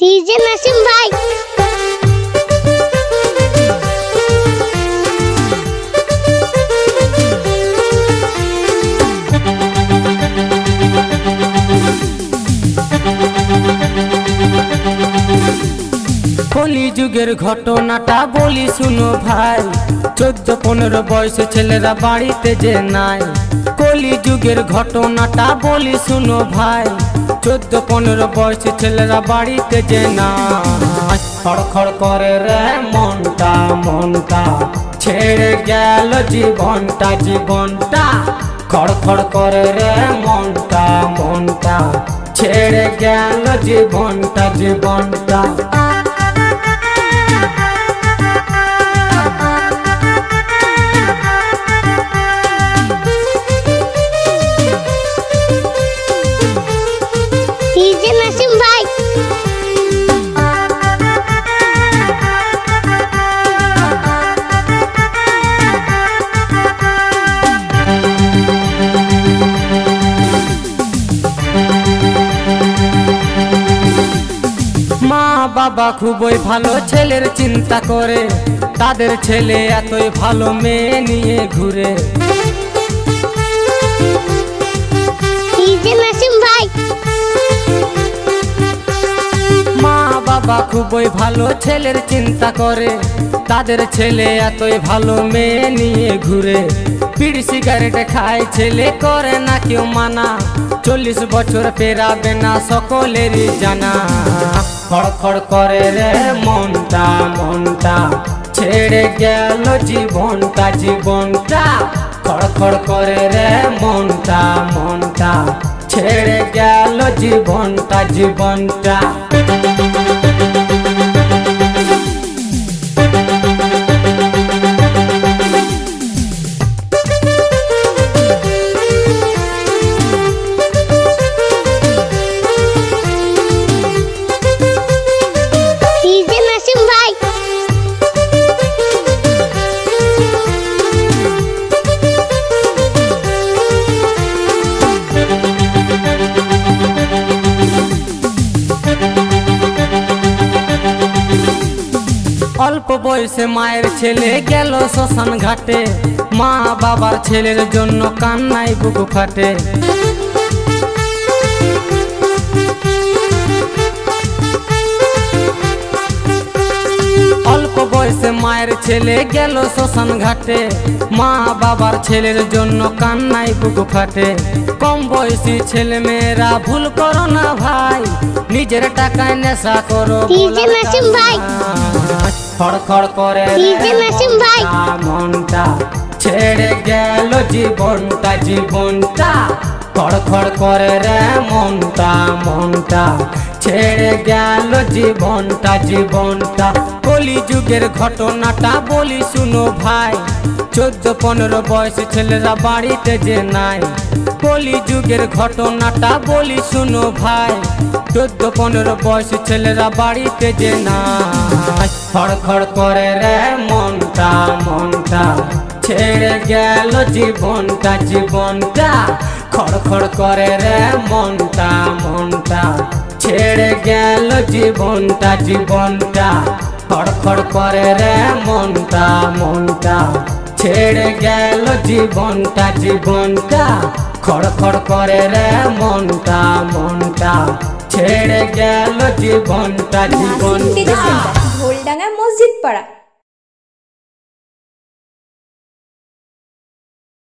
DJ नासिम भाई। कली जुगेर घटनाटा बोली सुनो भाई 14-15 बयस छेलेरा बाड़ीते जे नाई। कली जुगेर घटनाटा बोली सुनो भाई 14-15 बयस छेलेरा बाड़ीते जे नाई। खड़खड़ करे रे मनटा मनटा छेड़े गेल जीवनटा जीवनटा। खड़खड़ करे रे मनटा मनटा छेड़े गेल जीवनटा जीवनटा। डीजे नासिम भाई। মা বাবা খুবই ভালো ছেলের চিন্তা করে, তাদের ছেলে এতই ভালো মেয়ে নিয়ে ঘুরে। डीजे नासिम भाई। মা বাবা খুবই ভালো ছেলের চিন্তা করে, তাদের ছেলে এতই ভালো মেয়ে নিয়ে ঘুরে। বিড়ি সিগারেট খায় ছেলে করে না কেউ মানা, 40 বছর পেরাবে না সকলেরই জানা। খড়খড় করে রে মনটা মনটা ছেড়ে গেল জীবনটা জীবনটা। খড়খড় করে রে মনটা মনটা ছেড়ে গেল জীবনটা জীবনটা। डीजे नासिम भाई। অল্প বয়সে মায়ের ছেলে গেল শ্মশান ঘাটে, মা বাবার ছেলের জন্য কান্নায় বুক ফাটে। অল্প বয়সে মায়ের ছেলে গেল শ্মশান ঘাটে, মা বাবার ছেলের জন্য কান্নায় বুক ফাটে। কম বয়সী ছেলে মেয়েরা ভুল করো না ভাই, নিজের টাকায় নেশা করো। डीजे नासिम भाई। খড়খড় করে डीजे नासिम भाई। মনটা ছেড়ে গেল জীবনটা জীবনটা। খড়খড় করে রে মনটা মনটা ছেড়ে গেল জীবনটা জীবনটা। কলি যুগের ঘটনাটা বলি শুনো ভাই 14-15 বয়স ছেলেরা বাড়িতে যে নাই। কলি যুগের ঘটনাটা বলি শুনো ভাই 14-15 বয়স ছেলেরা বাড়িতে যে নাই। খড়খড় করে রে মনটা মনটা ছেড়ে গেল জীবনটা জীবনটা। খড়খড় করে রে মনটা মনটা ছেড়ে গেল জীবনটা জীবনটা। খড়খড় করে রে মনটা মনটা ছেড়ে গেল জীবনটা জীবনটা। খড়খড় করে রে মনটা মনটা ছেড়ে গেল জীবনটা জীবনটা। ঢোলডাঙ্গা মসজিদ পাড়া।